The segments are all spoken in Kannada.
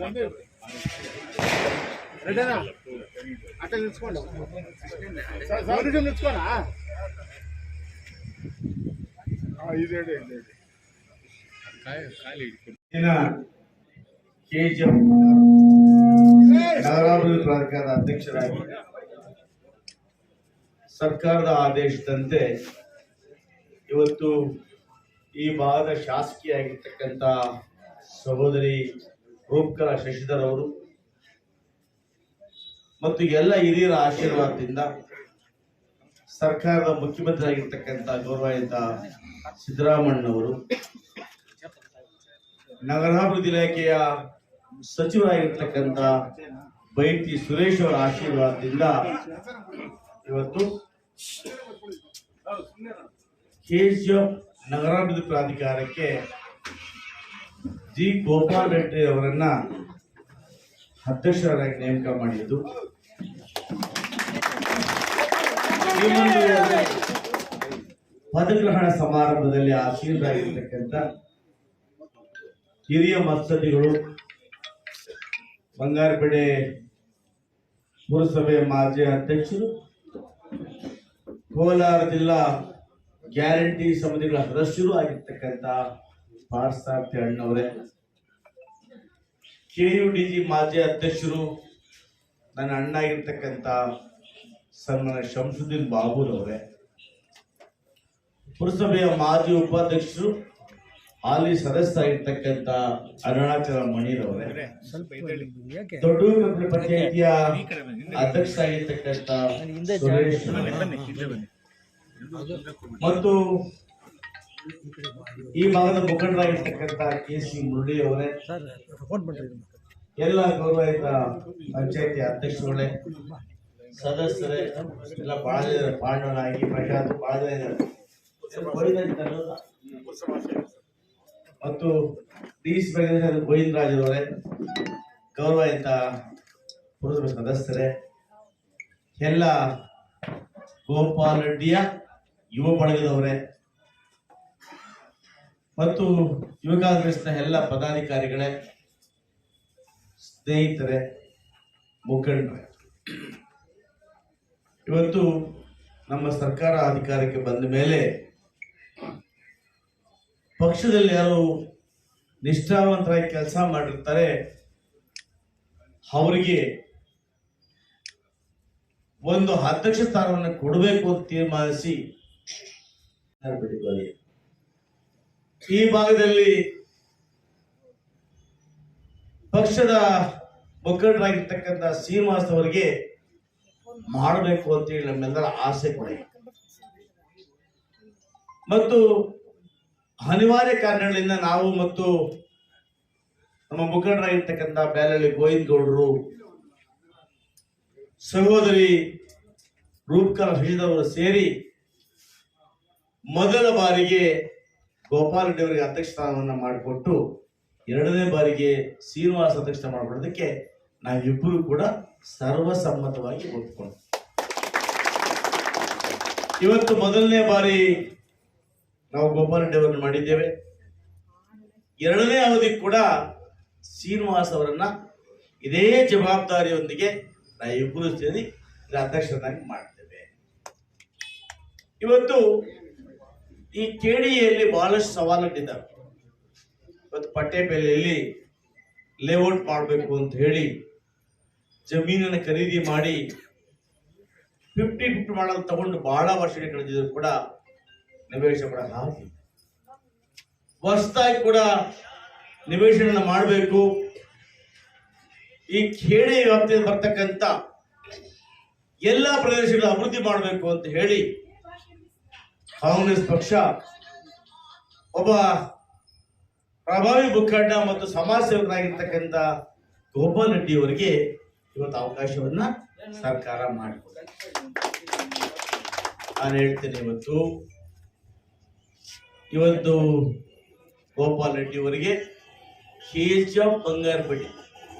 ಸಂದೀಪ್ ರೆಡ್ಡನಾ ಅಟ್ಟ ನಿಲ್ಸ್ಕೊಂಡು ನಿಲ್ಸ್ಕೋಣ ನಗರಾಭಿವೃದ್ಧಿ ಪ್ರಾಧಿಕಾರದ ಅಧ್ಯಕ್ಷರಾಗಿ ಸರ್ಕಾರದ ಆದೇಶದಂತೆ ಇವತ್ತು ಈ ಭಾಗದ ಶಾಸಕಿಯಾಗಿರ್ತಕ್ಕಂಥ ಸಹೋದರಿ ರೂಪಕಲಾ ಶಶಿಧರ್ ಅವರು ಮತ್ತು ಎಲ್ಲ ಹಿರಿಯರ ಆಶೀರ್ವಾದದಿಂದ ಸರ್ಕಾರದ ಮುಖ್ಯಮಂತ್ರಿ ಆಗಿರ್ತಕ್ಕಂಥ ಗೌರವಾನ್ವಿತ ಸಿದ್ದರಾಮಣ್ಣವರು, ನಗರಾಭಿವೃದ್ಧಿ ಇಲಾಖೆಯ ಸಚಿವರಾಗಿರ್ತಕ್ಕಂಥ ಬೈತಿ ಸುರೇಶ್ ಅವರ ಆಶೀರ್ವಾದದಿಂದ ಇವತ್ತು ಕೆಜಿಎಫ್ ನಗರಾಭಿವೃದ್ಧಿ ಪ್ರಾಧಿಕಾರಕ್ಕೆ ಜಿ ಗೋಪಾಲ್ ರೆಡ್ಡಿ ಅವರನ್ನ ಅಧ್ಯಕ್ಷರಾಗಿ ನೇಮಕ ಮಾಡಿದ್ದು. ಪದಗ್ರಹಣ ಸಮಾರಂಭದಲ್ಲಿ ಆಶೀರ್ವರಾಗಿರ್ತಕ್ಕಂಥ ಹಿರಿಯ ಮತ್ಸದಿಗಳು, ಬಂಗಾರಪೇಟೆ ಪುರಸಭೆಯ ಮಾಜಿ ಅಧ್ಯಕ್ಷರು, ಕೋಲಾರ ಜಿಲ್ಲಾ ಗ್ಯಾರಂಟಿ ಸಮಿತಿಗಳ ಸದಸ್ಯರು ಆಗಿರ್ತಕ್ಕಂಥ ಪಾರ್ಥಸಾರಥಿ ಅಣ್ಣವರೇ, ಕೆಯುಡಿಜಿ ಮಾಜಿ ಅಧ್ಯಕ್ಷರು, ನನ್ನ ಅಣ್ಣ ಆಗಿರ್ತಕ್ಕಂಥ ಸನ್ಮಾನ್ಯ ಶಂಸುದ್ದೀನ್ ಬಾಬುರವರೇ, ಪುರಸಭೆಯ ಮಾಜಿ ಉಪಾಧ್ಯಕ್ಷರು, ಹಾಲಿ ಸದಸ್ಯರಾಗಿರ್ತಕ್ಕಂಥ ಅರುಣಾಚಲ ಮಣಿರವರೇ, ದೊಡ್ಡ ಪಂಚಾಯಿತಿಯ ಅಧ್ಯಕ್ಷರಾಗಿರ್ತಕ್ಕಂಥ ಸುರೇಶ್ ಮತ್ತು ಈ ಭಾಗದ ಮುಖಂಡರಾಗಿರ್ತಕ್ಕಂಥ ಕೆ.ಸಿ. ಮುರಳಿ ಅವರೇ, ಎಲ್ಲ ಗೌರವಿತ ಪಂಚಾಯತಿ ಅಧ್ಯಕ್ಷರುಗಳೇ, ಸದಸ್ಯರೇ, ಎಲ್ಲ ಬಹಳ ಜನ ಪಾಂಡವನಾಗಿ ಪ್ರಶಾಂತ್ ಬಹಳ ಜನ ಮತ್ತು ಡಿ.ಸಿ. ಗೋವಿಂದರಾಜರವರೇ, ಗೌರವಿತ ಪುರಸಭೆ ಸದಸ್ಯರೇ, ಎಲ್ಲ ಗೋಪಾಲ್ ರೆಡ್ಡಿಯ ಯುವ ಬಳಗದವರೇ ಮತ್ತು ಯುವ ಕಾಂಗ್ರೆಸ್ನ ಎಲ್ಲ ಪದಾಧಿಕಾರಿಗಳೇ, ಸ್ನೇಹಿತರೆ, ಮುಖಂಡರೇ, ಇವತ್ತು ನಮ್ಮ ಸರ್ಕಾರ ಅಧಿಕಾರಕ್ಕೆ ಬಂದ ಮೇಲೆ ಪಕ್ಷದಲ್ಲಿ ಯಾರು ನಿಷ್ಠಾವಂತರಾಗಿ ಕೆಲಸ ಮಾಡಿರ್ತಾರೆ ಅವರಿಗೆ ಒಂದು ಅಧ್ಯಕ್ಷ ಸ್ಥಾನವನ್ನು ಕೊಡಬೇಕು ಅಂತ ತೀರ್ಮಾನಿಸಿ ಈ ಭಾಗದಲ್ಲಿ ಪಕ್ಷದ ಮುಖಂಡರಾಗಿರ್ತಕ್ಕಂಥ ಶ್ರೀನಿವಾಸ್ ಅವರಿಗೆ ಮಾಡಬೇಕು ಅಂತೇಳಿ ನಮ್ಮೆಲ್ಲರ ಆಸೆ ಕೂಡ ಮತ್ತು ಅನಿವಾರ್ಯ ಕಾರಣಗಳಿಂದ ನಾವು ಮತ್ತು ನಮ್ಮ ಮುಖಂಡರಾಗಿರ್ತಕ್ಕಂಥ ಬ್ಯಾಲಹಳ್ಳಿ ಗೋವಿಂದ ಗೌಡರು, ಸಹೋದರಿ ರೂಪಕಲಾ ಶಶಿಧರ್ ಅವರು ಸೇರಿ ಮೊದಲ ಬಾರಿಗೆ ಗೋಪಾಲ್ ರೆಡ್ಡಿ ಅವರಿಗೆ ಅಧ್ಯಕ್ಷ ಸ್ಥಾನವನ್ನು ಮಾಡಿಕೊಟ್ಟು ಎರಡನೇ ಬಾರಿಗೆ ಶ್ರೀನಿವಾಸ್ ಅಧ್ಯಕ್ಷ ಮಾಡಿಕೊಡೋದಕ್ಕೆ ನಾವಿಬ್ಬರು ಕೂಡ ಸರ್ವಸಮ್ಮತವಾಗಿ ಒಪ್ಪಿಕೊಂಡು ಇವತ್ತು ಮೊದಲನೇ ಬಾರಿ ನಾವು ಗೋಪಾಲ್ ರೆಡ್ಡಿ ಅವರನ್ನು ಮಾಡಿದ್ದೇವೆ. ಎರಡನೇ ಅವಧಿ ಕೂಡ ಶ್ರೀನಿವಾಸ್ ಅವರನ್ನ ಇದೇ ಜವಾಬ್ದಾರಿಯೊಂದಿಗೆ ನಾವಿಬ್ಬರು ಸೇರಿ ಅಧ್ಯಕ್ಷರನ್ನಾಗಿ ಮಾಡ್ತೇವೆ. ಇವತ್ತು ಈ ಕೆಡಿಎಲ್ಲಿ ಬಹಳಷ್ಟು ಸವಾಲುಗಳಿದ್ದಾವೆ. ಇವತ್ತು ಪಟ್ಟೆಬೆಲೆಯಲ್ಲಿ ಲೇಔಟ್ ಮಾಡಬೇಕು ಅಂತ ಹೇಳಿ ಜಮೀನನ್ನು ಖರೀದಿ ಮಾಡಿ 50-50 ಮಾಡಲು ತಗೊಂಡು ಬಹಳ ವರ್ಷಗಳು ಕಳೆದಿದ್ರು ಕೂಡ ನಿವೇಶನ ಕೂಡ ಹಾಕಿ ಹೊಸದಾಗಿ ಕೂಡ ನಿವೇಶನ ಮಾಡಬೇಕು. ಈ ಖೇಡಿ ವ್ಯಾಪ್ತಿಯಲ್ಲಿ ಬರ್ತಕ್ಕಂಥ ಎಲ್ಲ ಪ್ರದೇಶಗಳ ಅಭಿವೃದ್ಧಿ ಮಾಡಬೇಕು ಅಂತ ಹೇಳಿ ಕಾಂಗ್ರೆಸ್ ಪಕ್ಷ ಒಬ್ಬ ಪ್ರಭಾವಿ ಮುಖಂಡ ಮತ್ತು ಸಮಾಜ ಸೇವಕರಾಗಿರ್ತಕ್ಕಂಥ ಗೋಪಾಲ್ ರೆಡ್ಡಿ ಅವರಿಗೆ ಇವತ್ತು ಅವಕಾಶವನ್ನ ಸರ್ಕಾರ ಮಾಡಿಕೊಟ್ಟಿದೆ. ನಾನು ಹೇಳ್ತೇನೆ, ಇವತ್ತು ಗೋಪಾಲ್ ರೆಡ್ಡಿ ಅವರಿಗೆ KGF ಬಂಗಾರಪೇಟೆ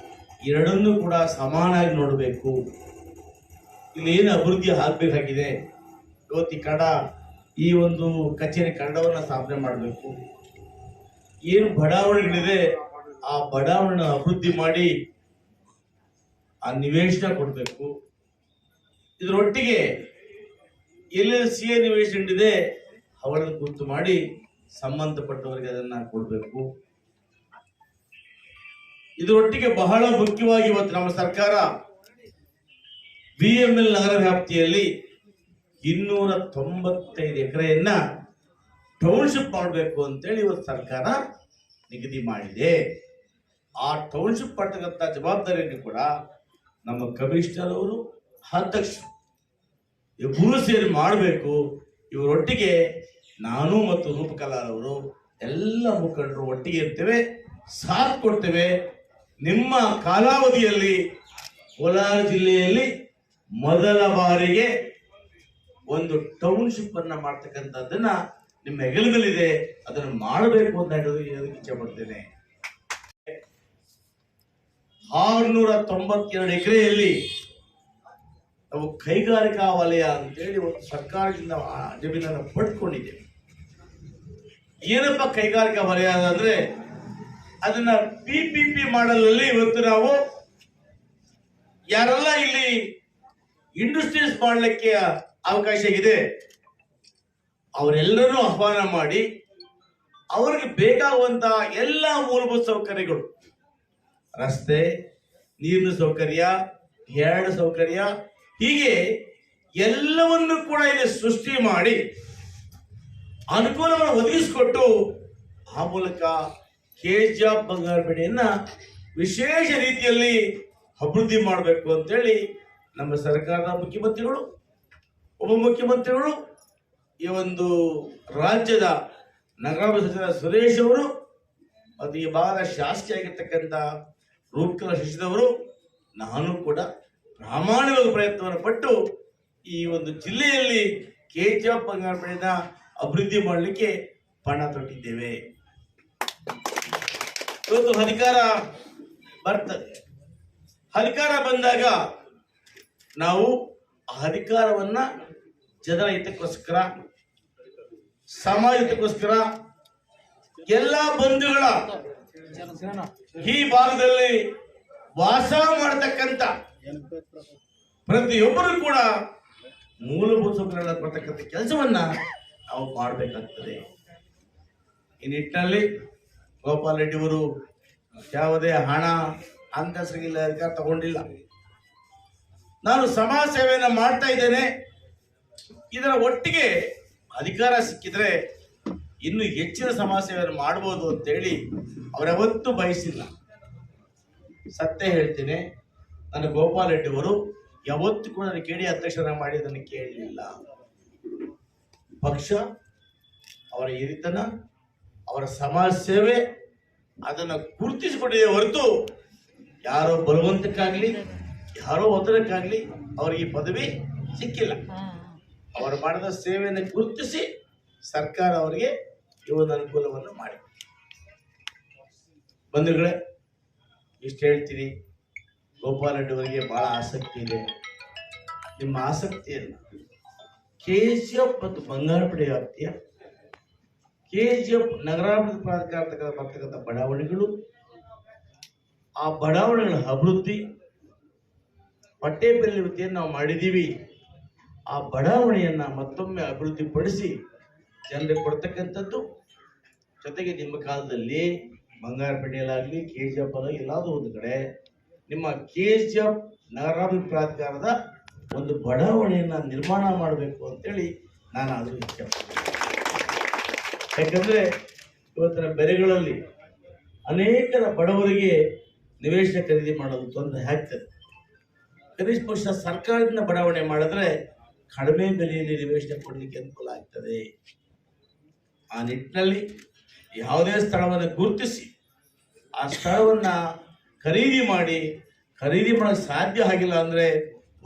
ಎರಡನ್ನೂ ಕೂಡ ಸಮಾನಾಗಿ ನೋಡಬೇಕು. ಇಲ್ಲಿ ಏನು ಅಭಿವೃದ್ಧಿ ಆಗಬೇಕಾಗಿದೆ, ಇವತ್ತು ಈ ಒಂದು ಕಚೇರಿ ಕನ್ನಡವನ್ನು ಸ್ಥಾಪನೆ ಮಾಡಬೇಕು. ಏನು ಬಡಾವಣೆಗಳಿದೆ ಆ ಬಡಾವಣೆ ಅಭಿವೃದ್ಧಿ ಮಾಡಿ ಆ ನಿವೇಶನ ಕೊಡಬೇಕು. ಇದರೊಟ್ಟಿಗೆ ಎಲ್ಲೆಲ್ಲಿ CA ನಿವೇಶನ ಇದೆ ಅವಳನ್ನು ಗುರುತು ಮಾಡಿ ಸಂಬಂಧಪಟ್ಟವರಿಗೆ ಅದನ್ನ ಕೊಡಬೇಕು. ಇದರೊಟ್ಟಿಗೆ ಬಹಳ ಮುಖ್ಯವಾಗಿ ಇವತ್ತು ನಮ್ಮ ಸರ್ಕಾರ BML ನಗರ ವ್ಯಾಪ್ತಿಯಲ್ಲಿ 295 ಎಕರೆಯನ್ನ ಟೌನ್ಶಿಪ್ ಮಾಡಬೇಕು ಅಂತೇಳಿ ಇವತ್ತು ಸರ್ಕಾರ ನಿಗದಿ ಮಾಡಿದೆ. ಆ ಟೌನ್ಶಿಪ್ ಮಾಡ್ತಕ್ಕಂಥ ಜವಾಬ್ದಾರಿಯನ್ನು ಕೂಡ ನಮ್ಮ ಕಮಿಷನರ್ ಅವರು, ಅಧ್ಯಕ್ಷರು ಇಬ್ಬರೂ ಸೇರಿ ಮಾಡಬೇಕು. ಇವರೊಟ್ಟಿಗೆ ನಾನು ಮತ್ತು ರೂಪಕಲಾಲ್ ಅವರು ಎಲ್ಲ ಮುಖಂಡರು ಒಟ್ಟಿಗೆ ಇರ್ತೇವೆ, ಸಾಥ್ ಕೊಡ್ತೇವೆ. ನಿಮ್ಮ ಕಾಲಾವಧಿಯಲ್ಲಿ ಕೋಲಾರ ಜಿಲ್ಲೆಯಲ್ಲಿ ಮೊದಲ ಬಾರಿಗೆ ಒಂದು ಟೌನ್ಶಿಪ್ ಅನ್ನ ಮಾಡ್ತಕ್ಕಂಥದ್ದನ್ನ ನಿಮ್ಮ ಹೆಗಲುಗಳಿದೆ, ಅದನ್ನು ಮಾಡಬೇಕು ಅಂತ ಹೇಳೋದಕ್ಕೆ ಇಚ್ಛೆ ಪಡ್ತೇನೆ. 692 ಎಕರೆಯಲ್ಲಿ ನಾವು ಕೈಗಾರಿಕಾ ವಲಯ ಅಂತೇಳಿ ಒಂದು ಸರ್ಕಾರದಿಂದ ಜಮೀನನ್ನು ಪಡ್ಕೊಂಡಿದ್ದೇವೆ. ಏನಪ್ಪ ಕೈಗಾರಿಕಾ ವಲಯ ಅಂದ್ರೆ ಅದನ್ನ PPP ಮಾಡಲಲ್ಲಿ ಇವತ್ತು ನಾವು ಯಾರೆಲ್ಲ ಇಲ್ಲಿ ಇಂಡಸ್ಟ್ರೀಸ್ ಮಾಡಲಿಕ್ಕೆ ಅವಕಾಶ ಇದೆ ಅವರೆಲ್ಲರೂ ಆಹ್ವಾನ ಮಾಡಿ ಅವರಿಗೆ ಬೇಕಾಗುವಂತಹ ಎಲ್ಲ ಮೂಲಭೂತ ಸೌಕರ್ಯಗಳು, ರಸ್ತೆ, ನೀರಿನ ಸೌಕರ್ಯ, ಎರಡು ಸೌಕರ್ಯ, ಹೀಗೆ ಎಲ್ಲವನ್ನು ಕೂಡ ಇಲ್ಲಿ ಸೃಷ್ಟಿ ಮಾಡಿ ಅನುಕೂಲವನ್ನು ಒದಗಿಸಿಕೊಟ್ಟು ಆ ಮೂಲಕ KGF ಬಂಗಾರಪೇಟೆಯನ್ನ ವಿಶೇಷ ರೀತಿಯಲ್ಲಿ ಅಭಿವೃದ್ಧಿ ಮಾಡಬೇಕು ಅಂತೇಳಿ ನಮ್ಮ ಸರ್ಕಾರದ ಮುಖ್ಯಮಂತ್ರಿಗಳು, ಉಪಮುಖ್ಯಮಂತ್ರಿಗಳು, ಈ ಒಂದು ರಾಜ್ಯದ ನಗರಾಭಿವೃದ್ಧಿ ಸಚಿವ ಸುರೇಶ್ ಅವರು ಮತ್ತು ಈ ಭಾಗದ ಶಾಸಕಿಯಾಗಿರ್ತಕ್ಕಂಥ ರೂಪಕಲಾ ಶಶಿದವರು, ನಾನು ಕೂಡ ಪ್ರಾಮಾಣಿಕವಾಗಿ ಪ್ರಯತ್ನವನ್ನು ಪಟ್ಟು ಈ ಒಂದು ಜಿಲ್ಲೆಯಲ್ಲಿ KGF ಬಂಗಾರಪೇಟೆನ ಅಭಿವೃದ್ಧಿ ಮಾಡಲಿಕ್ಕೆ ಪಣ ತೊಟ್ಟಿದ್ದೇವೆ. ಇವತ್ತು ಅಧಿಕಾರ ಬರ್ತದೆ. ಅಧಿಕಾರ ಬಂದಾಗ ನಾವು ಆ ಅಧಿಕಾರವನ್ನ ಜನರ ಹಿತಕ್ಕೋಸ್ಕರ, ಸಮಾಜ ಹಿತಕ್ಕೋಸ್ಕರ, ಎಲ್ಲ ಬಂಧುಗಳ ಈ ಭಾಗದಲ್ಲಿ ವಾಸ ಮಾಡತಕ್ಕಂಥ ಪ್ರತಿಯೊಬ್ಬರು ಕೂಡ ಮೂಲಭೂತ ಸೌಕರ್ಯಗಳ ಕೊಡ್ತಕ್ಕಂಥ ಕೆಲಸವನ್ನ ನಾವು ಮಾಡಬೇಕಾಗ್ತದೆ. ಈ ನಿಟ್ಟಿನಲ್ಲಿ ಗೋಪಾಲ್ ರೆಡ್ಡಿ ಅವರು ಯಾವುದೇ ಹಣ ಅಂತಸ್ತಿಲ್ಲ, ಅಧಿಕಾರ ತಗೊಂಡಿಲ್ಲ. ನಾನು ಸಮಾಜ ಸೇವೆಯನ್ನು ಮಾಡ್ತಾ ಇದ್ದೇನೆ. ಇದರ ಒಟ್ಟಿಗೆ ಅಧಿಕಾರ ಸಿಕ್ಕಿದ್ರೆ ಇನ್ನು ಹೆಚ್ಚಿನ ಸಮಾಜ ಸೇವೆಯನ್ನು ಮಾಡಬಹುದು ಅಂತೇಳಿ ಅವರವತ್ತು ಬಯಸಿಲ್ಲ. ಸತ್ಯ ಹೇಳ್ತೇನೆ, ನಾನು ಗೋಪಾಲ್ ರೆಡ್ಡಿ ಅವರು ಯಾವತ್ತೂ ಕೂಡ ನನಗೆ KD ಅಧ್ಯಕ್ಷರ ಮಾಡಿ ಅದನ್ನು ಕೇಳಲಿಲ್ಲ. ಪಕ್ಷ, ಅವರ ಹಿರಿತನ, ಅವರ ಸಮಾಜ ಸೇವೆ ಅದನ್ನು ಗುರುತಿಸಿಕೊಂಡಿದೆ ಹೊರತು ಯಾರೋ ಬಲವಂತಕ್ಕಾಗ್ಲಿ, ಯಾರೋ ಒತ್ತಡಕ್ಕಾಗ್ಲಿ ಅವರಿಗೆ ಪದವಿ ಸಿಕ್ಕಿಲ್ಲ. ಅವರು ಮಾಡಿದ ಸೇವೆಯನ್ನು ಗುರುತಿಸಿ ಸರ್ಕಾರ ಅವರಿಗೆ ಈ ಒಂದು ಅನುಕೂಲವನ್ನು ಮಾಡಿ. ಬಂಧುಗಳೇ, ಇಷ್ಟು ಹೇಳ್ತೀನಿ. ಗೋಪಾಲ್ ರೆಡ್ಡಿ ಅವರಿಗೆ ಬಹಳ ಆಸಕ್ತಿ ಇದೆ. ನಿಮ್ಮ ಆಸಕ್ತಿಯನ್ನು KGF ಮತ್ತು ಬಂಗಾರಪೇಟೆ ವ್ಯಾಪ್ತಿಯ KGF ನಗರಾಭಿವೃದ್ಧಿ ಪ್ರಾಧಿಕಾರ ಬರ್ತಕ್ಕಂಥ ಬಡಾವಣೆಗಳು, ಆ ಬಡಾವಣೆಗಳ ಅಭಿವೃದ್ಧಿ, ಪಟ್ಟೇಪಲ್ಲಿ ವೃತ್ತಿಯನ್ನು ನಾವು ಮಾಡಿದ್ದೀವಿ. ಆ ಬಡಾವಣೆಯನ್ನ ಮತ್ತೊಮ್ಮೆ ಅಭಿವೃದ್ಧಿ ಪಡಿಸಿ ಜನರಿಗೆ ಕೊಡ್ತಕ್ಕಂಥದ್ದು. ಜೊತೆಗೆ ನಿಮ್ಮ ಕಾಲದಲ್ಲಿ ಬಂಗಾರಪೇಟೆಯಲ್ಲಾಗಲಿ KGF ಎಲ್ಲಾದರೂ ಒಂದು ಕಡೆ ನಿಮ್ಮ KGF ನಗರಾಭಿವೃದ್ಧಿ ಪ್ರಾಧಿಕಾರದ ಒಂದು ಬಡಾವಣೆಯನ್ನ ನಿರ್ಮಾಣ ಮಾಡಬೇಕು ಅಂತೇಳಿ ನಾನು ಅದು ಇಚ್ಛೆ. ಯಾಕಂದ್ರೆ ಇವತ್ತಿನ ಬೆಲೆಗಳಲ್ಲಿ ಅನೇಕರ ಬಡವರಿಗೆ ನಿವೇಶನ ಖರೀದಿ ಮಾಡೋದು ತೊಂದರೆ ಆಗ್ತದೆ. ಕನಿಷ್ಠ ಪಕ್ಷ ಸರ್ಕಾರದಿಂದ ಬಡಾವಣೆ ಮಾಡಿದ್ರೆ ಕಡಿಮೆ ಬೆಲೆಯಲ್ಲಿ ನಿವೇಶನ ಕೊಡಲಿಕ್ಕೆ ಅನುಕೂಲ ಆಗ್ತದೆ. ಆ ನಿಟ್ಟಿನಲ್ಲಿ ಯಾವುದೇ ಸ್ಥಳವನ್ನು ಗುರುತಿಸಿ ಆ ಸ್ಥಳವನ್ನು ಖರೀದಿ ಮಾಡಕ್ಕೆ ಸಾಧ್ಯ ಆಗಿಲ್ಲ ಅಂದರೆ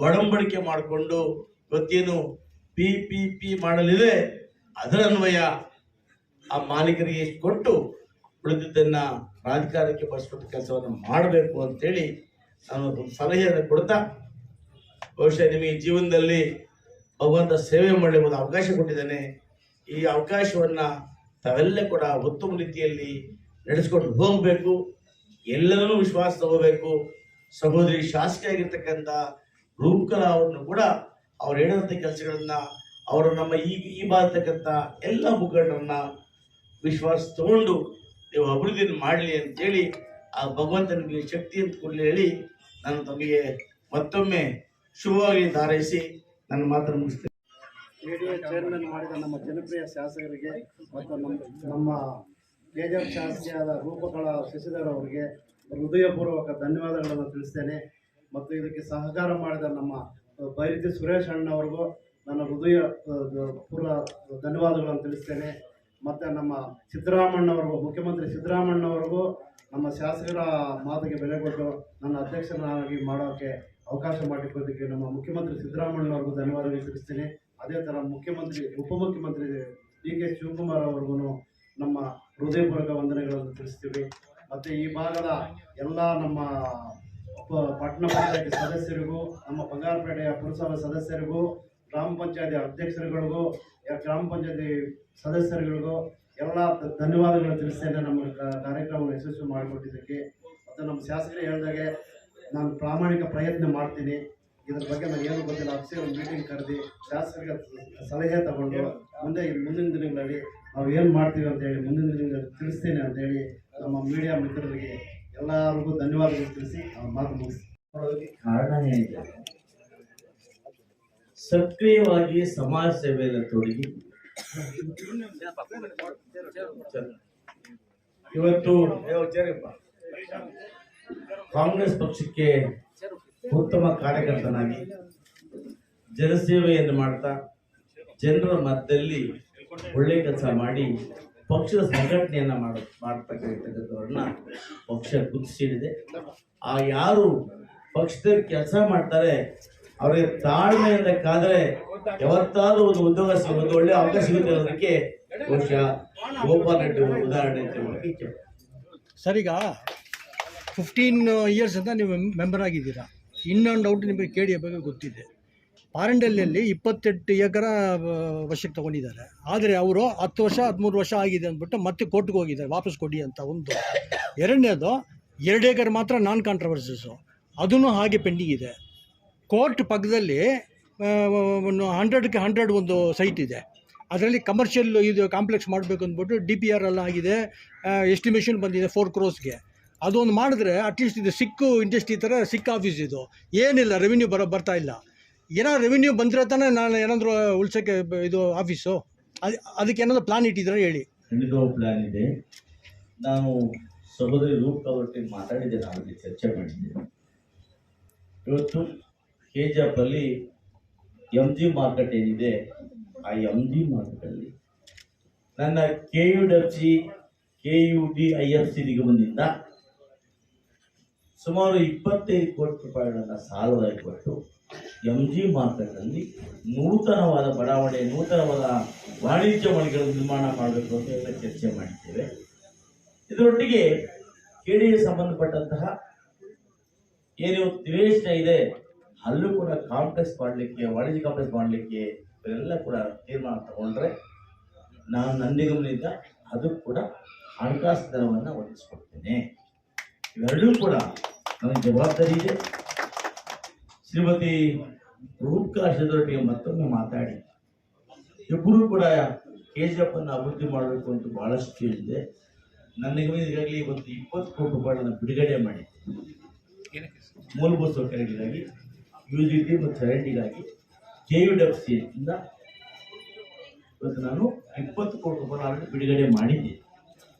ಒಡಂಬಡಿಕೆ ಮಾಡಿಕೊಂಡು ಇವತ್ತೇನು PPP ಮಾಡಲಿದೆ ಅದರ ಅನ್ವಯ ಆ ಮಾಲೀಕರಿಗೆ ಕೊಟ್ಟು ಉಳಿದಿದ್ದನ್ನು ರಾಜಕಾರಣಕ್ಕೆ ಬಳಸುವಂಥ ಕೆಲಸವನ್ನು ಮಾಡಬೇಕು ಅಂತೇಳಿ ನಾನು ಒಂದು ಸಲಹೆಯನ್ನು ಕೊಡ್ತಾ, ಬಹುಶಃ ನಿಮಗೆ ಜೀವನದಲ್ಲಿ ಭಗವಂತ ಸೇವೆ ಮಾಡಲಿ ಒಂದು ಅವಕಾಶ ಕೊಟ್ಟಿದ್ದಾನೆ. ಈ ಅವಕಾಶವನ್ನು ತಾವೆಲ್ಲ ಕೂಡ ಉತ್ತಮ ರೀತಿಯಲ್ಲಿ ನಡೆಸ್ಕೊಂಡು ಹೋಗಬೇಕು. ಎಲ್ಲರನ್ನೂ ವಿಶ್ವಾಸ ತಗೋಬೇಕು. ಸಹೋದರಿ ಶಾಸಕಿಯಾಗಿರ್ತಕ್ಕಂಥ ರೂಪಕಲಾ ಅವ್ರನ್ನು ಕೂಡ ಅವ್ರು ಹೇಳಿದಂಥ ಕೆಲಸಗಳನ್ನ ಅವರು ನಮ್ಮ ಈ ಬಾರ್ತಕ್ಕಂಥ ಎಲ್ಲ ಮುಖಂಡರನ್ನ ವಿಶ್ವಾಸ ತಗೊಂಡು ನೀವು ಅಭಿವೃದ್ಧಿಯನ್ನು ಮಾಡಲಿ ಅಂತೇಳಿ ಆ ಭಗವಂತ ನಿಮಗೆ ಶಕ್ತಿ ಅಂತ ಕೊಡಲಿ ಹೇಳಿ ನಾನು ತಮಗೆ ಮತ್ತೊಮ್ಮೆ ಶುಭವಾಗಿ ಹಾರೈಸಿ ನನ್ನ ಮಾತನ್ನು ಮುಗಿಸ್ತೇನೆ. ADA ಚೇರ್ಮನ್ ಮಾಡಿದ ನಮ್ಮ ಜನಪ್ರಿಯ ಶಾಸಕರಿಗೆ ಮತ್ತು ನಮ್ಮ ಬೇಜಾರ್ ಶಾಸಕಿಯಾದ ರೂಪಕಲಾ ಶಶಿಧರ್ ಅವರಿಗೆ ಹೃದಯಪೂರ್ವಕ ಧನ್ಯವಾದಗಳನ್ನು ತಿಳಿಸ್ತೇನೆ. ಮತ್ತು ಇದಕ್ಕೆ ಸಹಕಾರ ಮಾಡಿದ ನಮ್ಮ ಬೈರತಿ ಸುರೇಶ್ ಅಣ್ಣವ್ರಿಗೂ ನನ್ನ ಹೃದಯ ಪೂರ್ವ ಧನ್ಯವಾದಗಳನ್ನು ತಿಳಿಸ್ತೇನೆ. ಮತ್ತು ನಮ್ಮ ಸಿದ್ದರಾಮಣ್ಣವ್ರಿಗೂ, ಮುಖ್ಯಮಂತ್ರಿ ಸಿದ್ದರಾಮಣ್ಣವ್ರಿಗೂ ನಮ್ಮ ಶಾಸಕರ ಮಾತಿಗೆ ಬೆಲೆ ಕೊಟ್ಟು ನನ್ನ ಅಧ್ಯಕ್ಷನಾಗಿ ಮಾಡೋಕ್ಕೆ ಅವಕಾಶ ಮಾಡಿಕೊಡೋದಕ್ಕೆ ನಮ್ಮ ಮುಖ್ಯಮಂತ್ರಿ ಸಿದ್ದರಾಮಣ್ಣವ್ರಿಗೂ ಧನ್ಯವಾದಗಳು ತಿಳಿಸ್ತೀನಿ. ಅದೇ ಥರ ಉಪಮುಖ್ಯಮಂತ್ರಿ DK ಶಿವಕುಮಾರ್ ಅವ್ರಿಗೂ ನಮ್ಮ ಹೃದಯಪೂರ್ವಕ ವಂದನೆಗಳನ್ನು ತಿಳಿಸ್ತೀವಿ. ಮತ್ತು ಈ ಭಾಗದ ಎಲ್ಲ ನಮ್ಮ ಪಟ್ಟಣ ಪಂಚಾಯತಿ ಸದಸ್ಯರಿಗೂ, ನಮ್ಮ ಬಂಗಾರಪೇಟೆಯ ಪುರಸಭಾ ಸದಸ್ಯರಿಗೂ, ಗ್ರಾಮ ಪಂಚಾಯತಿ ಅಧ್ಯಕ್ಷರುಗಳಿಗೂ, ಗ್ರಾಮ ಪಂಚಾಯತಿ ಸದಸ್ಯರುಗಳಿಗೂ ಎಲ್ಲ ಧನ್ಯವಾದಗಳನ್ನು ತಿಳಿಸ್ತೇನೆ ನಮ್ಮ ಕಾರ್ಯಕ್ರಮವನ್ನು ಯಶಸ್ವಿ ಮಾಡಿಕೊಟ್ಟಿದ್ದಕ್ಕೆ. ಮತ್ತು ನಮ್ಮ ಶಾಸಕರು ಹೇಳಿದಾಗೆ ನಾನು ಪ್ರಾಮಾಣಿಕ ಪ್ರಯತ್ನ ಮಾಡ್ತೀನಿ. ಇದ್ರ ಬಗ್ಗೆ ನಾನು ಏನು ಗೊತ್ತಿಲ್ಲ, ಒಂದು ಮೀಟಿಂಗ್ ಕರೆದು ಶಾಸಕರಿಗೆ ಸಲಹೆ ತಗೊಂಡು ಮುಂದಿನ ದಿನಗಳಲ್ಲಿ ನಾವು ಏನು ಮಾಡ್ತೀವಿ ಅಂತೇಳಿ ಮುಂದಿನ ದಿನಗಳಲ್ಲಿ ತಿಳಿಸ್ತೇನೆ ಅಂತೇಳಿ ನಮ್ಮ ಮೀಡಿಯಾ ಮಿತ್ರರಿಗೆ ಎಲ್ಲರಿಗೂ ಧನ್ಯವಾದಗಳು ತಿಳಿಸಿ ಮಾತು ಮುಗಿಸಿ ಕಾರಣ ಹೇಳಿದ್ದಾರೆ. ಸಕ್ರಿಯವಾಗಿ ಸಮಾಜ ಸೇವೆಯಲ್ಲಿ ತೊಡಗಿ ಇವತ್ತು ಕಾಂಗ್ರೆಸ್ ಪಕ್ಷಕ್ಕೆ ಉತ್ತಮ ಕಾರ್ಯಕರ್ತನಾಗಿ ಜನಸೇವೆಯನ್ನು ಮಾಡ್ತಾ ಜನರ ಮಧ್ಯದಲ್ಲಿ ಒಳ್ಳೆ ಕೆಲಸ ಮಾಡಿ ಪಕ್ಷದ ಸಂಘಟನೆಯನ್ನ ಮಾಡ್ತಕ್ಕಂಥವ್ರನ್ನ ಪಕ್ಷ ಗುರುತಿಸಿದೆ. ಆ ಯಾರು ಪಕ್ಷದಲ್ಲಿ ಕೆಲಸ ಮಾಡ್ತಾರೆ ಅವರಿಗೆ ತಾಳ್ಮೆಯಿಂದ ಕಾದ್ರೆ ಯಾವತ್ತಾದ್ರೂ ಒಂದು ಉದ್ಯೋಗ ಒಂದು ಒಳ್ಳೆ ಅವಕಾಶ ಸಿಗುತ್ತೆ ಅನ್ನೋದಕ್ಕೆ ಬಹುಶಃ ಗೋಪಾಲ್ ರೆಡ್ಡಿ ಉದಾಹರಣೆ ಅಂತ. ಸರ್, ಈಗ 15 ಇಯರ್ಸ್ ಅಂತ ನೀವು ಮೆಂಬರ್ ಆಗಿದ್ದೀರಾ. ಇನ್ನೊಂದು ಡೌಟ್ ನಿಮಗೆ KDA ಬಗ್ಗೆ ಗೊತ್ತಿದೆ. ಪಾರಂಡಳ್ಳಿಯಲ್ಲಿ 28 ಎಕರೆ ವಶಕ್ಕೆ ತಗೊಂಡಿದ್ದಾರೆ. ಆದರೆ ಅವರು 10 ವರ್ಷ 13 ವರ್ಷ ಆಗಿದೆ ಅಂದ್ಬಿಟ್ಟು ಮತ್ತೆ ಕೋರ್ಟ್ಗೆ ಹೋಗಿದ್ದಾರೆ ವಾಪಸ್ ಕೊಡಿ ಅಂತ. ಒಂದು ಎರಡನೇದು 2 ಎಕರೆ ಮಾತ್ರ ನಾನ್ ಕಾಂಟ್ರವರ್ಸಸ್ಸು, ಅದೂ ಹಾಗೆ ಪೆಂಡಿಂಗ್ ಇದೆ. ಕೋರ್ಟ್ ಪಕ್ಕದಲ್ಲಿ 100ಕ್ಕೆ 100 ಒಂದು ಸೈಟ್ ಇದೆ. ಅದರಲ್ಲಿ ಕಮರ್ಷಿಯಲ್ ಇದು ಕಾಂಪ್ಲೆಕ್ಸ್ ಮಾಡಬೇಕು ಅಂದ್ಬಿಟ್ಟು DPR ಎಲ್ಲ ಆಗಿದೆ, ಎಸ್ಟಿಮೇಷನ್ ಬಂದಿದೆ 4 crores. ಅದೊಂದು ಮಾಡಿದ್ರೆ ಅಟ್ಲೀಸ್ಟ್ ಇದು ಸಿಕ್ಕು ಇಂಡಸ್ಟ್ರಿ ಥರ ಸಿಕ್ ಆಫೀಸ್ ಇದು ಏನಿಲ್ಲ, ರೆವಿನ್ಯೂ ಬರ್ತಾ ಇಲ್ಲ. ಏನಾದ್ರು ರೆವಿನ್ಯೂ ಬಂದರೆ ತಾನೇ ನಾನು ಏನಾದರೂ ಉಳ್ಸೋಕ್ಕೆ ಇದು ಆಫೀಸು. ಅದಕ್ಕೆ ಏನಾದರೂ ಪ್ಲಾನ್ ಇಟ್ಟಿದ್ರೆ ಹೇಳಿ. ಖಂಡಿತ ಪ್ಲಾನ್ ಇದೆ. ನಾನು ಸಹೋದರಿ ರೂಪಕಲಾ ಒಟ್ಟಿಗೆ ಮಾತಾಡಿದ್ದೆ, ನಾನು ಚರ್ಚೆ ಮಾಡಿದ್ದೆ. ಇವತ್ತು KGF ಅಲ್ಲಿ MG ಮಾರ್ಕೆಟ್ ಏನಿದೆ, ಆ MG ಮಾರ್ಕೆಟಲ್ಲಿ ನನ್ನ KUDFC KUD IFC ನಿಗಮದಿಂದ ಸುಮಾರು 25 ಕೋಟಿ ರೂಪಾಯಿಗಳನ್ನು ಸಾಲವಾಗಿ ಕೊಟ್ಟು MG ಮಾರ್ಕೆಟ್ನಲ್ಲಿ ನೂತನವಾದ ಬಡಾವಣೆ, ನೂತನವಾದ ವಾಣಿಜ್ಯ ಮಳಿಗೆಗಳ ನಿರ್ಮಾಣ ಮಾಡಬೇಕು ಅಂತ ಎಲ್ಲ ಚರ್ಚೆ ಮಾಡಿದ್ದೇವೆ. ಇದರೊಟ್ಟಿಗೆ KDA ಸಂಬಂಧಪಟ್ಟಂತಹ ಏನು ನಿವೇಶನ ಇದೆ ಅಲ್ಲೂ ಕೂಡ ಕಾಂಪ್ಲೆಕ್ಸ್ ಮಾಡಲಿಕ್ಕೆ, ವಾಣಿಜ್ಯ ಕಾಂಪ್ಲೆಕ್ಸ್ ಮಾಡಲಿಕ್ಕೆ ಇವರೆಲ್ಲ ಕೂಡ ತೀರ್ಮಾನ ತಗೊಂಡ್ರೆ ನಾನು ನನ್ನ ನಿಗಮನಿಂದ ಅದು ಕೂಡ ಹಣಕಾಸು ದರವನ್ನು ಒದಗಿಸ್ಕೊಡ್ತೇನೆ. ಇವೆರಡೂ ಕೂಡ ನನಗೆ ಜವಾಬ್ದಾರಿ ಇದೆ. ಶ್ರೀಮತಿ ರೂಪಕಲಾ ಶಶಿಧರೊಟ್ಟಿಗೆ ಮತ್ತೊಮ್ಮೆ ಮಾತಾಡಿ ಇಬ್ಬರು ಕೂಡ KGF ಅನ್ನು ಅಭಿವೃದ್ಧಿ ಮಾಡಬೇಕು ಅಂತ ಬಹಳಷ್ಟು ಇದೆ. ನನ್ನ ನಿಗಮದಿಂದ ಈಗಾಗಲೇ ಇವತ್ತು 20 ಕೋಟಿ ರೂಪಾಯಿಗಳನ್ನು ಬಿಡುಗಡೆ ಮಾಡಿ ಮೂಲಭೂತ ಸೌಕರ್ಯಗಳಿಗಾಗಿ, UGT ಮತ್ತು ಚರಂಡಿಗಾಗಿ KUDFC ಇಂದ ಇವತ್ತು ನಾನು 20 ಕೋಟಿ ರೂಪಾಯಿಗಳನ್ನು ಬಿಡುಗಡೆ ಮಾಡಿದ್ದೆ.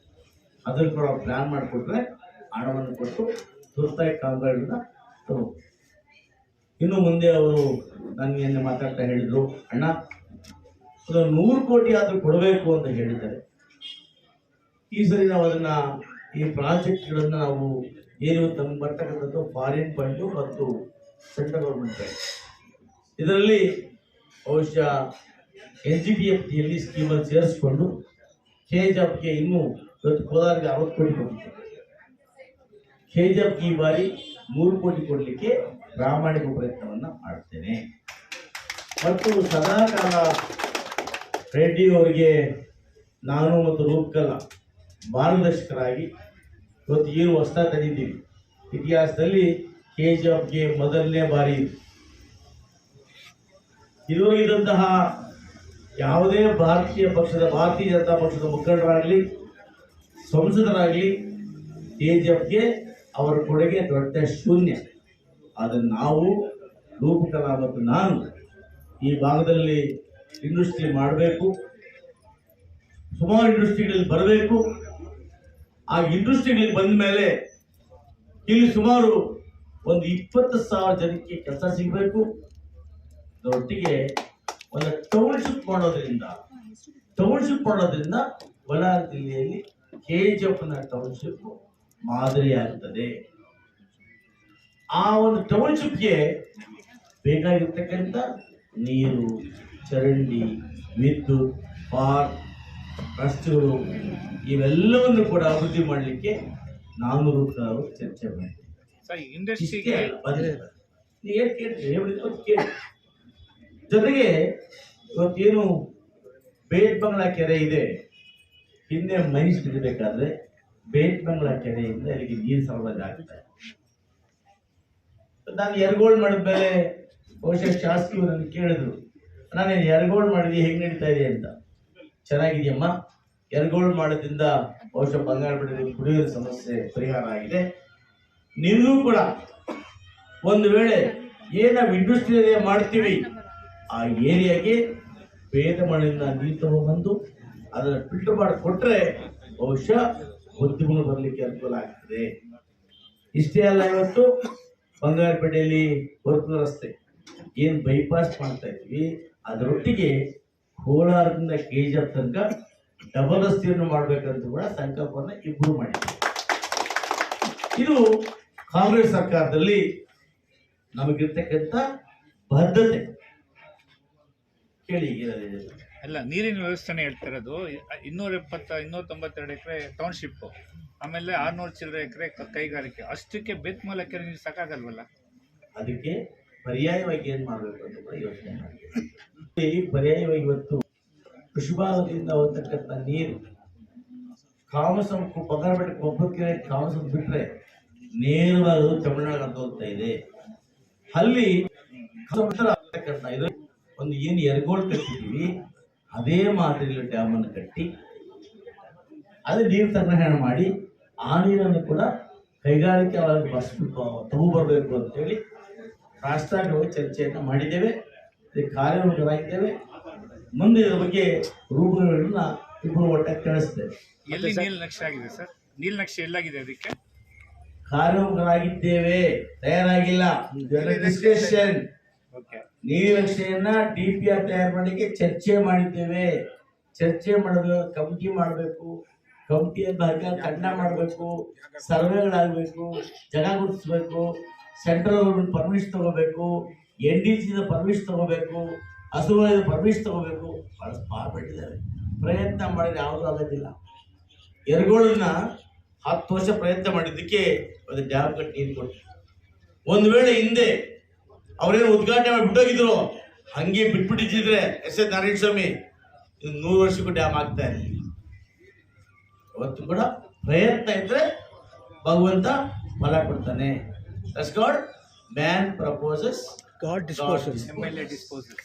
ಅದನ್ನು ಕೂಡ ಪ್ಲಾನ್ ಮಾಡಿಕೊಟ್ರೆ ಹಣವನ್ನು ಕೊಟ್ಟು ತುರ್ತಾಗಿ ಕಾಮಗಾರಿಗಳನ್ನ ತಗೋ. ಇನ್ನು ಮುಂದೆ ಅವರು ನನಗೆ ಮಾತಾಡ್ತಾ ಹೇಳಿದರು, ಅಣ್ಣ ಒಂದು 100 ಕೋಟಿ ಆದರೂ ಕೊಡಬೇಕು ಅಂತ ಹೇಳಿದ್ದಾರೆ. ಈ ಸರಿ ನಾವು ಅದನ್ನು ಈ ಪ್ರಾಜೆಕ್ಟ್ಗಳನ್ನು ನಾವು ಏನು ನಮ್ಗೆ ಬರ್ತಕ್ಕಂಥದ್ದು ಫಾರಿನ್ ಫಂಡು ಮತ್ತು ಸೆಂಟ್ರಲ್ ಗೌರ್ಮೆಂಟ್ ಬ್ಯಾಂಕ್, ಇದರಲ್ಲಿ ಬಹುಶಃ NGTFಯಲ್ಲಿ ಸ್ಕೀಮಲ್ಲಿ ಸೇರಿಸ್ಕೊಂಡು KJAPಗೆ ಇನ್ನೂ ಇವತ್ತು ಕೋಲಾರಿಗೆ 60 ಕೋಟಿ ಕೊಟ್ಟಿದ್ದಾರೆ. KJAPಗೆ ಈ ಬಾರಿ 3 ಕೋಟಿ ಕೊಡಲಿಕ್ಕೆ ಪ್ರಾಮಾಣಿಕ ಪ್ರಯತ್ನವನ್ನು ಮಾಡ್ತೇನೆ. ಮತ್ತು ಸದಾಕಾಲ ರೆಡ್ಡಿ ಅವರಿಗೆ ನಾನು ಮತ್ತು ರೂಪಕಲಾ ಮಾರ್ಗದರ್ಶಕರಾಗಿ ಇವತ್ತು ಏನು ಹೊಸ ತಂದಿದ್ದೀವಿ. ಇತಿಹಾಸದಲ್ಲಿ KJAPಗೆ ಮೊದಲನೇ ಬಾರಿ ಇದುವರೆಗಿದ್ದಂತಹ ಯಾವುದೇ ಭಾರತೀಯ ಜನತಾ ಪಕ್ಷದ ಮುಖಂಡರಾಗಲಿ ಸಂಸದರಾಗಲಿ KJAPಗೆ ಅವರ ಕೊಡುಗೆ ದೊಡ್ಡ ಶೂನ್ಯ. ಆದರೆ ನಾವು ರೂಪಕಲಾ ಮತ್ತು ನಾನು ಈ ಭಾಗದಲ್ಲಿ ಇಂಡಸ್ಟ್ರಿ ಮಾಡಬೇಕು, ಸುಮಾರು ಇಂಡಸ್ಟ್ರಿಗಳಲ್ಲಿ ಬರಬೇಕು. ಆ ಇಂಡಸ್ಟ್ರಿಗಳಿಗೆ ಬಂದ ಮೇಲೆ ಇಲ್ಲಿ ಸುಮಾರು ಒಂದು 20,000 ಜನಕ್ಕೆ ಕೆಲಸ ಸಿಗಬೇಕು. ಒಟ್ಟಿಗೆ ಒಂದು ಟೌನ್ಶಿಪ್ ಮಾಡೋದ್ರಿಂದ ಬಳ್ಳಾರಿ ಜಿಲ್ಲೆಯಲ್ಲಿ KJAPನ ಟೌನ್ಶಿಪ್ ಮಾದರಿಯಾಗುತ್ತದೆ. ಆ ಒಂದು ಟೌನ್ಶಿಪ್ಗೆ ಬೇಕಾಗಿರ್ತಕ್ಕಂಥ ನೀರು, ಚರಂಡಿ, ವಿದ್ಯುತ್, ಪಾರ್ಕ್, ರಸ್ತೆಗಳು ಇವೆಲ್ಲವನ್ನು ಕೂಡ ಅಭಿವೃದ್ಧಿ ಮಾಡಲಿಕ್ಕೆ 400 ಚರ್ಚೆ ಮಾಡಿದ್ದೀವಿ. ಜೊತೆಗೆ ಇವತ್ತೇನು ಬೇಟ್ ಬಂಗ್ಲಾ ಕೆರೆ ಇದೆ, ಹಿಂದೆ ಮೈನ್ಸ್ ಇರಬೇಕಾದ್ರೆ ಬೇಟ್ ಬಂಗ್ಲಾ ಕೆರೆಯಿಂದ ಅಲ್ಲಿಗೆ ನೀರು ಸರಬರಾಜು ಆಗ್ತದೆ. ನಾನು ಎರಗೋಳ್ ಮಾಡಿದ ಮೇಲೆ ಬಹುಶಃ ಶಾಸಕಿಯವರು ನನಗೆ ಕೇಳಿದ್ರು, ನಾನೇನು ಎರಗೋಳ್ ಮಾಡಿದ್ವಿ ಹೆಂಗೆ ನಡೀತಾ ಇದೆ ಅಂತ. ಚೆನ್ನಾಗಿದೆಯಮ್ಮ, ಎರಗೋಳ್ ಮಾಡೋದ್ರಿಂದ ಬಹುಶಃ ಬಂಗಾರಪೇಟೆ ಕುಡಿಯೋದ ಸಮಸ್ಯೆ ಪರಿಹಾರ ಆಗಿದೆ. ನಿಮಗೂ ಕೂಡ ಒಂದು ವೇಳೆ ನಾವು ಇಂಡಸ್ಟ್ರಿ ಏರಿಯಾ ಮಾಡ್ತೀವಿ, ಆ ಏರಿಯಾಗೆ ಭೇದ ಮಣ್ಣಿನ ನೀರು ತಗೊಂಡ್ಬಂದು ಅದನ್ನು ಫಿಲ್ಟರ್ ಮಾಡಿ ಕೊಟ್ಟರೆ ಬಹುಶಃ ಉದ್ಯಮ ಬರಲಿಕ್ಕೆ ಅನುಕೂಲ ಆಗ್ತದೆ. ಇಷ್ಟೇ ಅಲ್ಲ, ಇವತ್ತು ಬಂಗಾರಪೇಟೆಯಲ್ಲಿ ವರ್ಕಲ ರಸ್ತೆ ಏನು ಬೈಪಾಸ್ ಮಾಡ್ತಾ ಇದ್ವಿ, ಅದರೊಟ್ಟಿಗೆ ಕೋಲಾರದಿಂದ KJAP ತನಕ ಡಬಲ್ ರಸ್ತೆಯನ್ನು ಮಾಡಬೇಕಂತ ಕೂಡ ಸಂಕಲ್ಪವನ್ನು ಇಬ್ಬರು ಮಾಡಿದ್ದೀವಿ. ಇದು ಕಾಂಗ್ರೆಸ್ ಸರ್ಕಾರದಲ್ಲಿ ನಮಗಿರ್ತಕ್ಕಂಥ ಬದ್ಧತೆ. ಕೇಳಿ ಅಲ್ಲ, ನೀರಿನ ವ್ಯವಸ್ಥೆನೇ ಹೇಳ್ತಾ ಇರೋದು. 292 ಎಕರೆ ಟೌನ್ಶಿಪ್, ಆಮೇಲೆ 600 ಚಿಲ್ಲರೆ ಎಕರೆ ಕೈಗಾರಿಕೆ, ಅಷ್ಟಕ್ಕೆ ಬೇತ್ಮೂಲ ಕೆರೆ ನೀರು ಸಾಕಾಗಲ್ವಲ್ಲ? ಅದಕ್ಕೆ ಪರ್ಯಾಯವಾಗಿ ಏನು ಮಾಡಬೇಕು ಅಂತ ಕೂಡ ಯೋಚನೆ ಮಾಡಿದ್ದೀವಿ. ಪರ್ಯಾಯವಾಗಿ ಇವತ್ತು ಕೃಷಿ ಭಾಗದಿಂದ ಹೋಗ್ತಕ್ಕಂಥ ನೀರು ಕಾಮಸಂ ಬಂಗಾರಪೇಟೆ ಕೊಬ್ಬಕೆರೆ ಕಾಮಸಂ ಬಿಟ್ಟರೆ ನೇರವಾಗಿ ತಮಿಳುನಾಡು ಅಂತ ಹೋಗ್ತಾ ಇದೆ. ಅಲ್ಲಿ ಇದು ಒಂದು ಏನು ಎರಗೋಳ್ ಕಟ್ಟಿದ್ದೀವಿ, ಅದೇ ಮಾದರಿಯಲ್ಲಿ ಡ್ಯಾಮನ್ನು ಕಟ್ಟಿ ಅದೇ ನೀರು ಸಂಗ್ರಹಣೆ ಮಾಡಿ ಆ ನೀರನ್ನು ಕೂಡ ಕೈಗಾರಿಕೆ ತಗೊಂಡ್ಬರ್ಬೇಕು ಅಂತೇಳಿ ರಾಷ್ಟ್ರೀಯವಾಗಿ ಚರ್ಚೆಯನ್ನು ಮಾಡಿದ್ದೇವೆ, ಕಾರ್ಯೋನ್ಮುಖರಾಗಿದ್ದೇವೆ. ಮುಂದೆ ಇದರ ಬಗ್ಗೆ ರೂಪುಗಳನ್ನ ಇಬ್ಬರು ಒಟ್ಟಾಗಿ ತಿಳಿಸ್ತೇವೆ. ಎಲ್ಲಿ ನೀಲನಕ್ಷೆ ಆಗಿದೆ ಸರ್? ನೀಲನಕ್ಷೆ ಎಲ್ಲಾಗಿದೆ? ಅದಕ್ಕೆ ಕಾರ್ಯೋನ್ಮುಖರಾಗಿದ್ದೇವೆ, ತಯಾರಾಗಿಲ್ಲ. ಡಿಸ್ಕಷನ್ ನೀಲನಕ್ಷೆಯನ್ನ DPR ತಯಾರು ಮಾಡಲಿಕ್ಕೆ ಚರ್ಚೆ ಮಾಡಿದ್ದೇವೆ. ಚರ್ಚೆ ಮಾಡಬೇಕು, ಕಮಿಟಿ ಮಾಡಬೇಕು, ಕಮಿಟಿಯ ಖಂಡ ಮಾಡಬೇಕು, ಸರ್ವೆಗಳಾಗಬೇಕು, ಜಾಗ ಗುರುತಿಸ್ಬೇಕು, ಸೆಂಟ್ರಲ್ ಗೌರ್ಮೆಂಟ್ ಪರ್ಮಿಷನ್ ತಗೋಬೇಕು, NDC ಪರ್ಮಿಷನ್ ತಗೋಬೇಕು, ಹಸುವಳಿದ ಪರ್ಮಿಷನ್ ತಗೋಬೇಕು. ಮಾಡಿದ್ದೇವೆ, ಪ್ರಯತ್ನ ಮಾಡಿದ್ರೆ ಯಾವುದೂ ಆಗೋದಿಲ್ಲ. ಎರಗೋಳನ್ನ 10 ವರ್ಷ ಪ್ರಯತ್ನ ಮಾಡಿದ್ದಕ್ಕೆ ಒಂದು ಡ್ಯಾಮ್ ಕಟ್ಟಿ ನೀರು ಕೊಟ್ಟು, ಒಂದು ವೇಳೆ ಹಿಂದೆ ಅವರೇನು ಉದ್ಘಾಟನೆ ಮಾಡಿ ಬಿಟ್ಟೋಗಿದ್ರು, ಹಂಗೆ ಬಿಟ್ಬಿಟ್ಟಿದ್ರೆ S ನಾರಾಯಣ ಸ್ವಾಮಿ 100 ವರ್ಷಕ್ಕೂ ಡ್ಯಾಮ್ ಆಗ್ತಾ ಇದೆ. ಅವತ್ತು ಕೂಡ ಪ್ರಯತ್ನ ಇದ್ರೆ ಭಗವಂತ ಫಲ ಕೊಡ್ತಾನೆ. God, man proposes, God disposes. MLA disposes.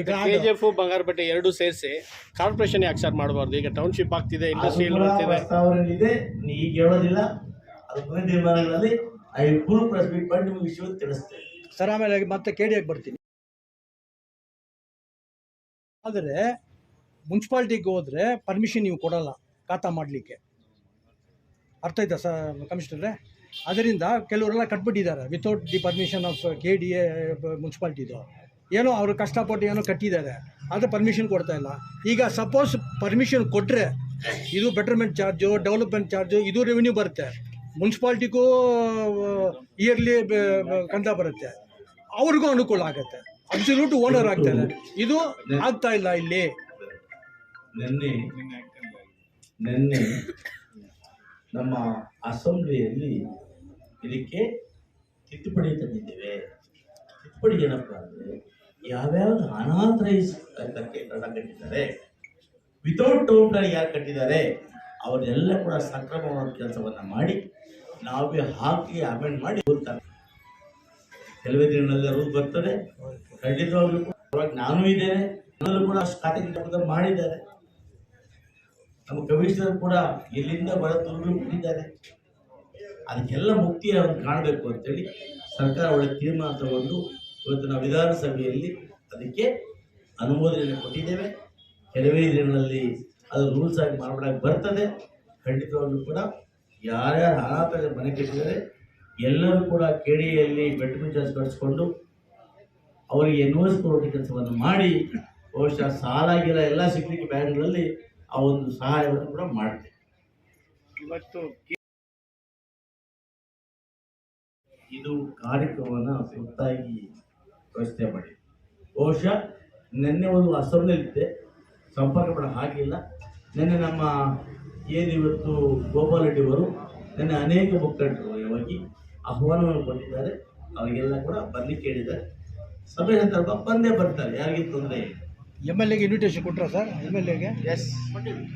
KJF Bangarpet ಎರಡು ಸೇರಿಸಿ ಕಾರ್ಪೊರೇಷನ್ ಯಾಕೆ ಸರ್ ಮಾಡಬಾರ್ದು? ಈಗ ಟೌನ್ಶಿಪ್ ಆಗ್ತಿದೆ, ಇಂಡಸ್ಟ್ರಿಯಲ್ ಪ್ರಸ್ತಾವನೆ ಈಗ ಹೇಳೋದಿಲ್ಲ, ಅದು ಮುಂದಿನ ದಿನಮಾನಗಳಲ್ಲಿ ಇಬ್ಬರು ಪ್ರೆಸ್ ಮೀಟ್ ಮಾಡಿ ನಿಮಗೆ ವಿಷಯ ತಿಳಿಸ್ತೇವೆ ಸರ್. ಆಮೇಲೆ ಮತ್ತೆ KDAಗೆ ಬರ್ತೀನಿ. ಆದರೆ ಮುನ್ಸಿಪಾಲ್ಟಿಗೆ ಹೋದರೆ ಪರ್ಮಿಷನ್ ನೀವು ಕೊಡಲ್ಲ ಖಾತಾ ಮಾಡಲಿಕ್ಕೆ. ಅರ್ಥ ಆಯ್ತಾ ಸರ್ ಕಮಿಷನರೇ? ಅದರಿಂದ ಕೆಲವರೆಲ್ಲ ಕಟ್ಬಿಟ್ಟಿದ್ದಾರೆ without the permission of KDA ಮುನ್ಸಿಪಾಲ್ಟಿದು. ಏನೋ ಅವರು ಕಷ್ಟಪಟ್ಟು ಏನೋ ಕಟ್ಟಿದ್ದಾರೆ, ಆದರೆ ಪರ್ಮಿಷನ್ ಕೊಡ್ತಾ ಇಲ್ಲ. ಈಗ ಸಪೋಸ್ ಪರ್ಮಿಷನ್ ಕೊಟ್ಟರೆ ಇದು ಬೆಟರ್ಮೆಂಟ್ ಚಾರ್ಜು, ಡೆವಲಪ್ಮೆಂಟ್ ಚಾರ್ಜು, ಇದು ರೆವಿನ್ಯೂ ಬರುತ್ತೆ. ಮುನ್ಸಿಪಾಲ್ಟಿಗೂ ಇಯರ್ಲಿ ಕಂತ ಬರುತ್ತೆ, ಅವ್ರಿಗೂ ಅನುಕೂಲ ಆಗುತ್ತೆ, ಅಬ್ಸಲ್ಯೂಟ್ ಓನರ್ ಆಗ್ತಾರೆ. ಇದು ಆಗ್ತಾ ಇಲ್ಲ ಇಲ್ಲಿ. ನಿನ್ನೆ ನಮ್ಮ ಅಸೆಂಬ್ಲಿಯಲ್ಲಿ ಇದಕ್ಕೆ ತಿದ್ದುಪಡಿ ತಂದಿದ್ದೇವೆ. ತಿದ್ದುಪಡಿ ಏನಪ್ಪ ಅಂದರೆ, ಯಾವ್ಯಾವ್ದು ಅನಾಥರೈಸ್ ಕಟ್ಟಡ ಕಟ್ಟಿದ್ದಾರೆ, ವಿತೌಟ್ ಟೌನ್ ಪ್ಲಾನ್ ಯಾರು ಕಟ್ಟಿದ್ದಾರೆ ಅವರೆಲ್ಲ ಕೂಡ ಸಕ್ರಮವಾದ ಕೆಲಸವನ್ನು ಮಾಡಿ ನಾವೇ ಹಾಕಿ ಅಮೆಂಡ್ ಮಾಡಿ ಹೋಗ್ತಾರೆ. ಕೆಲವೇ ದಿನಗಳಲ್ಲಿ ರೂಲ್ ಬರ್ತದೆ. ಖಂಡಿತವಾಗ್ಲೂ ಅವಾಗ ನಾನು ಇದ್ದೇನೆ, ಎಲ್ಲರೂ ಕೂಡ ಖಾತೆ ಮಾಡಿದ್ದಾರೆ. ನಮ್ಮ ಕಮಿಷನರ್ ಕೂಡ ಇಲ್ಲಿಂದ ಬರ ತುರುಳು ಬಿಟ್ಟಿದ್ದಾರೆ. ಅದಕ್ಕೆಲ್ಲ ಮುಕ್ತಿ ಅವ್ರನ್ನ ಕಾಣಬೇಕು ಅಂತೇಳಿ ಸರ್ಕಾರ ಒಳ್ಳೆ ತೀರ್ಮಾನ ತಗೊಂಡು ಇವತ್ತು ನಾವು ವಿಧಾನಸಭೆಯಲ್ಲಿ ಅದಕ್ಕೆ ಅನುಮೋದನೆ ಕೊಟ್ಟಿದ್ದೇವೆ. ಕೆಲವೇ ದಿನಗಳಲ್ಲಿ ಅದು ರೂಲ್ಸ್ ಆಗಿ ಮಾಡ್ಬಿಡಕ್ಕೆ ಬರ್ತದೆ. ಖಂಡಿತವಾಗ್ಲೂ ಕೂಡ ಯಾರ್ಯಾರು ಅನಾಥ ಮನೆ ಕಟ್ಟಿದ್ದಾರೆ ಎಲ್ಲರೂ ಕೂಡ KDAಯಲ್ಲಿ ಬೆಟ್ಮೆಂಟ್ ಚಾರ್ಜ್ ಕಟ್ಸ್ಕೊಂಡು ಅವರಿಗೆ ಎನ್ಒಎಸ್ ಕೊಡೋ ಕೆಲಸವನ್ನು ಮಾಡಿ ಬಹುಶಃ ಸಾಲಾಗಿಲ್ಲ ಎಲ್ಲ ಸಿಗ್ಲಿಕ್ಕೆ ಬ್ಯಾಂಕ್ಗಳಲ್ಲಿ ಆ ಒಂದು ಸಹಾಯವನ್ನು ಕೂಡ ಮಾಡ್ತೇವೆ. ಇವತ್ತು ಇದು ಕಾರ್ಯಕ್ರಮವನ್ನು ಸೂಕ್ತಾಗಿ ವ್ಯವಸ್ಥೆ ಮಾಡಿ. ಬಹುಶಃ ನಿನ್ನೆ ಒಂದು ಅಸೆಂಬ್ಲಿಯಲ್ಲಿದ್ದೆ, ಸಂಪರ್ಕ ಕೂಡ ಹಾಕಿಲ್ಲ. ನಿನ್ನೆ ನಮ್ಮ ಇವತ್ತು ಗೋಪಾಲ್ ರೆಡ್ಡಿ ಅವರು ನಿನ್ನೆ ಅನೇಕ ಮುಖಂಡರು ಹೋಗಿ ಆಹ್ವಾನವನ್ನು ಕೊಟ್ಟಿದ್ದಾರೆ. ಅವರಿಗೆಲ್ಲ ಕೂಡ ಬರಲಿಕ್ಕೆ ಹೇಳಿದ್ದಾರೆ. ಸಭೆ ಸಂದರ್ಭ ಬಂದೇ ಬರ್ತಾರೆ, ಯಾರಿಗೂ ತೊಂದರೆ ಇಲ್ಲ. MLAಗೆ ಇನ್ವಿಟೇಷನ್ ಕೊಟ್ಟರಾ ಸರ್? MLAಗೆ ಎಸ್ ಕೊಟ್ಟಿದ್ದೀವಿ.